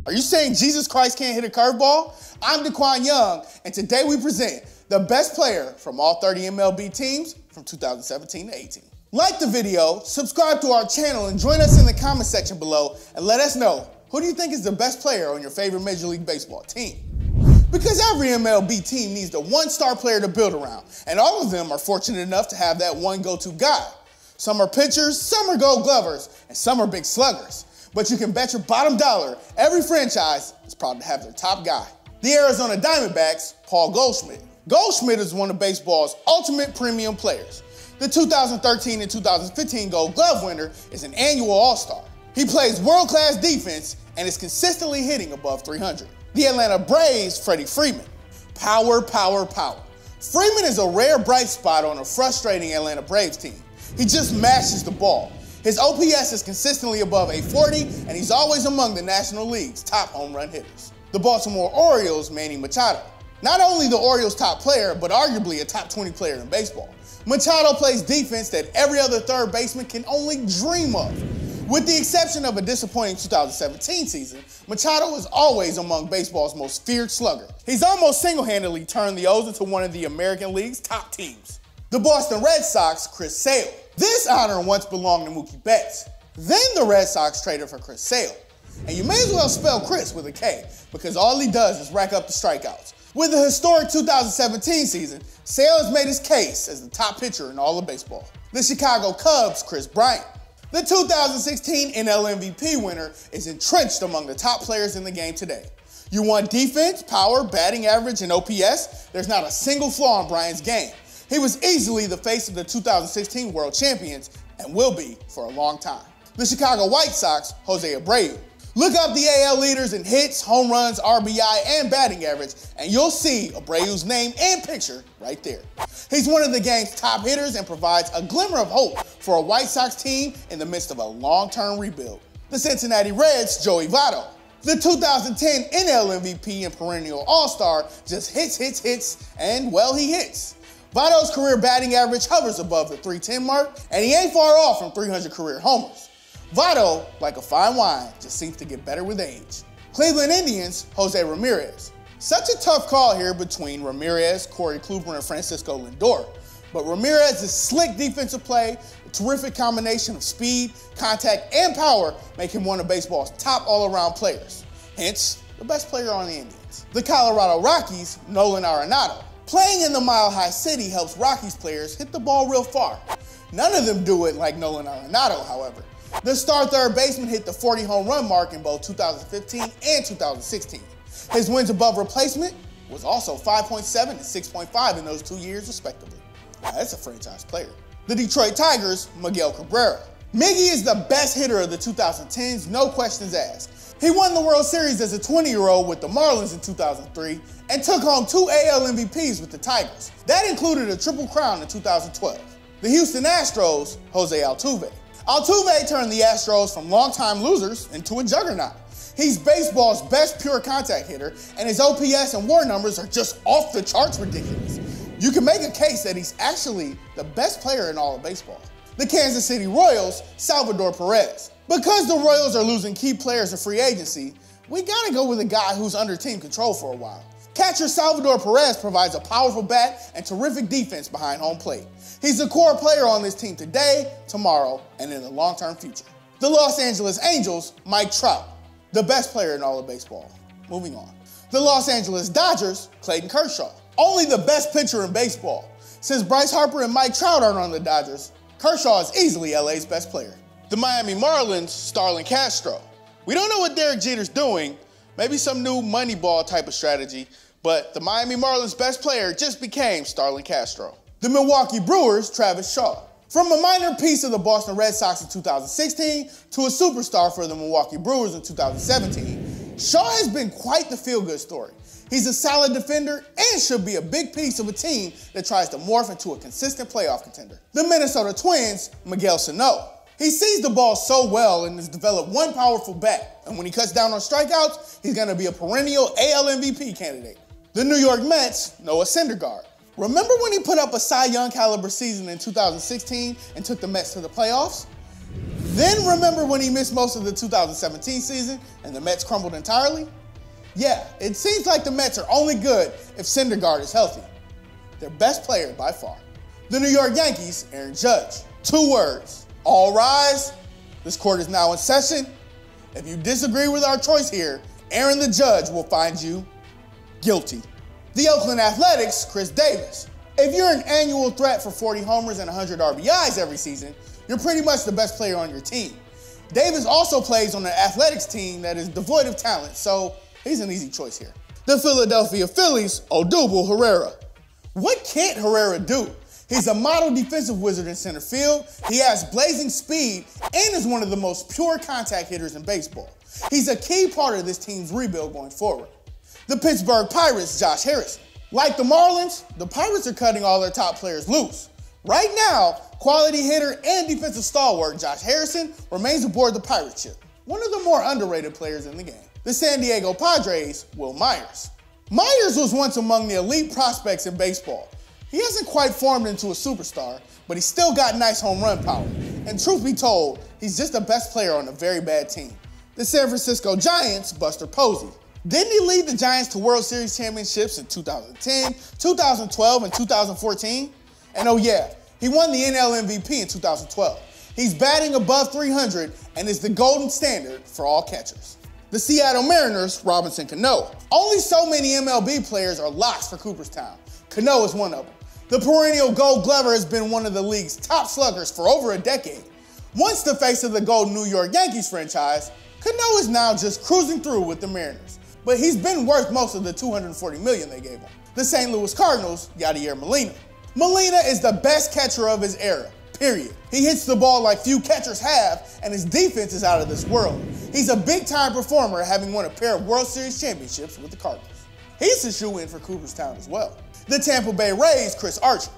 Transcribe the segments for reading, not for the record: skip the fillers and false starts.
Are you saying Jesus Christ can't hit a curveball? I'm DeQwan Young, and today we present the best player from all 30 MLB teams from 2017 to 18. Like the video, subscribe to our channel, and join us in the comment section below and let us know, who do you think is the best player on your favorite Major League Baseball team? Because every MLB team needs the one star player to build around, and all of them are fortunate enough to have that one go-to guy. Some are pitchers, some are gold glovers, and some are big sluggers. But you can bet your bottom dollar every franchise is proud to have their top guy. The Arizona Diamondbacks, Paul Goldschmidt. Goldschmidt is one of baseball's ultimate premium players. The 2013 and 2015 Gold Glove winner is an annual All-Star. He plays world-class defense and is consistently hitting above 300. The Atlanta Braves, Freddie Freeman. Power, power, power. Freeman is a rare bright spot on a frustrating Atlanta Braves team. He just mashes the ball. His OPS is consistently above 840, and he's always among the National League's top home run hitters. The Baltimore Orioles, Manny Machado. Not only the Orioles' top player, but arguably a top 20 player in baseball. Machado plays defense that every other third baseman can only dream of. With the exception of a disappointing 2017 season, Machado is always among baseball's most feared slugger. He's almost single-handedly turned the O's into one of the American League's top teams. The Boston Red Sox, Chris Sale. This honor once belonged to Mookie Betts. Then the Red Sox traded for Chris Sale. And you may as well spell Chris with a K, because all he does is rack up the strikeouts. With the historic 2017 season, Sale has made his case as the top pitcher in all of baseball. The Chicago Cubs, Kris Bryant. The 2016 NL MVP winner is entrenched among the top players in the game today. You want defense, power, batting average, and OPS? There's not a single flaw in Bryant's game. He was easily the face of the 2016 World Champions and will be for a long time. The Chicago White Sox, Jose Abreu. Look up the AL leaders in hits, home runs, RBI, and batting average, and you'll see Abreu's name and picture right there. He's one of the game's top hitters and provides a glimmer of hope for a White Sox team in the midst of a long-term rebuild. The Cincinnati Reds, Joey Votto. The 2010 NL MVP and perennial All-Star just hits, and well, he hits. Votto's career batting average hovers above the 310 mark, and he ain't far off from 300 career homers. Votto, like a fine wine, just seems to get better with age. Cleveland Indians, Jose Ramirez. Such a tough call here between Ramirez, Corey Kluber, and Francisco Lindor. But Ramirez's slick defensive play, a terrific combination of speed, contact, and power make him one of baseball's top all-around players. Hence, the best player on the Indians. The Colorado Rockies, Nolan Arenado. Playing in the Mile High City helps Rockies players hit the ball real far. None of them do it like Nolan Arenado, however. The star third baseman hit the 40 home run mark in both 2015 and 2016. His wins above replacement was also 5.7 and 6.5 in those 2 years, respectively. Now, that's a franchise player. The Detroit Tigers, Miguel Cabrera. Miggy is the best hitter of the 2010s, no questions asked. He won the World Series as a 20-year-old with the Marlins in 2003 and took home 2 AL MVPs with the Tigers. That included a triple crown in 2012. The Houston Astros, Jose Altuve. Altuve turned the Astros from longtime losers into a juggernaut. He's baseball's best pure contact hitter, and his OPS and WAR numbers are just off the charts ridiculous. You can make a case that he's actually the best player in all of baseball. The Kansas City Royals, Salvador Perez. Because the Royals are losing key players in free agency, we gotta go with a guy who's under team control for a while. Catcher Salvador Perez provides a powerful bat and terrific defense behind home plate. He's a core player on this team today, tomorrow, and in the long-term future. The Los Angeles Angels, Mike Trout, the best player in all of baseball. Moving on. The Los Angeles Dodgers, Clayton Kershaw, only the best pitcher in baseball. Since Bryce Harper and Mike Trout aren't on the Dodgers, Kershaw is easily LA's best player. The Miami Marlins, Starlin Castro. We don't know what Derek Jeter's doing, maybe some new Moneyball type of strategy, but the Miami Marlins' best player just became Starlin Castro. The Milwaukee Brewers, Travis Shaw. From a minor piece of the Boston Red Sox in 2016 to a superstar for the Milwaukee Brewers in 2017, Shaw has been quite the feel-good story. He's a solid defender and should be a big piece of a team that tries to morph into a consistent playoff contender. The Minnesota Twins, Miguel Sano. He sees the ball so well and has developed one powerful bat, and when he cuts down on strikeouts, he's going to be a perennial AL MVP candidate. The New York Mets, Noah Syndergaard. Remember when he put up a Cy Young caliber season in 2016 and took the Mets to the playoffs? Then remember when he missed most of the 2017 season and the Mets crumbled entirely? Yeah, it seems like the Mets are only good if Syndergaard is healthy. Their best player by far. The New York Yankees, Aaron Judge. 2 words, all rise. This court is now in session. If you disagree with our choice here, Aaron the Judge will find you guilty. The Oakland Athletics, Chris Davis. If you're an annual threat for 40 homers and 100 RBIs every season, you're pretty much the best player on your team. Davis also plays on an athletics team that is devoid of talent, so he's an easy choice here. The Philadelphia Phillies, Odubel Herrera. What can't Herrera do? He's a model defensive wizard in center field, he has blazing speed, and is one of the most pure contact hitters in baseball. He's a key part of this team's rebuild going forward. The Pittsburgh Pirates, Josh Harrison. Like the Marlins, the Pirates are cutting all their top players loose. Right now, quality hitter and defensive stalwart Josh Harrison remains aboard the pirate ship, one of the more underrated players in the game. The San Diego Padres, Wil Myers. Myers was once among the elite prospects in baseball. He hasn't quite formed into a superstar, but he's still got nice home run power. And truth be told, he's just the best player on a very bad team. The San Francisco Giants, Buster Posey. Didn't he lead the Giants to World Series championships in 2010, 2012, and 2014? And oh yeah, he won the NL MVP in 2012. He's batting above 300 and is the golden standard for all catchers. The Seattle Mariners, Robinson Cano. Only so many MLB players are locks for Cooperstown. Cano is one of them. The perennial Gold Glover has been one of the league's top sluggers for over a decade. Once the face of the Golden New York Yankees franchise, Cano is now just cruising through with the Mariners. But he's been worth most of the $240 million they gave him. The St. Louis Cardinals, Yadier Molina. Molina is the best catcher of his era, period. He hits the ball like few catchers have, and his defense is out of this world. He's a big-time performer, having won a pair of World Series championships with the Cardinals. He's a shoe-in for Cooperstown as well. The Tampa Bay Rays, Chris Archer.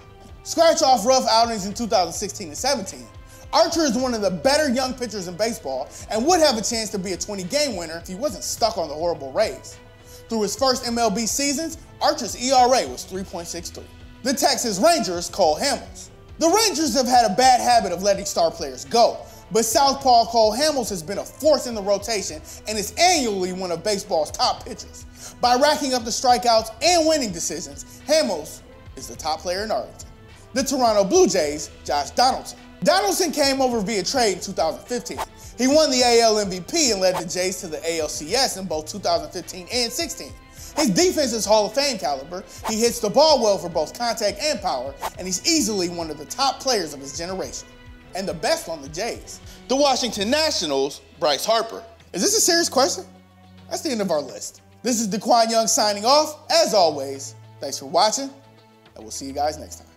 Scratch off rough outings in 2016 and 17. Archer is one of the better young pitchers in baseball and would have a chance to be a 20-game winner if he wasn't stuck on the horrible Rays. Through his first MLB seasons, Archer's ERA was 3.63. The Texas Rangers, Cole Hamels. The Rangers have had a bad habit of letting star players go, but Southpaw Cole Hamels has been a force in the rotation and is annually one of baseball's top pitchers. By racking up the strikeouts and winning decisions, Hamels is the top player in Arlington. The Toronto Blue Jays, Josh Donaldson. Donaldson came over via trade in 2015. He won the AL MVP and led the Jays to the ALCS in both 2015 and 16. His defense is Hall of Fame caliber, he hits the ball well for both contact and power, and he's easily one of the top players of his generation. And the best on the Jays. The Washington Nationals, Bryce Harper. Is this a serious question? That's the end of our list. This is DeQwan Young signing off. As always, thanks for watching, and we'll see you guys next time.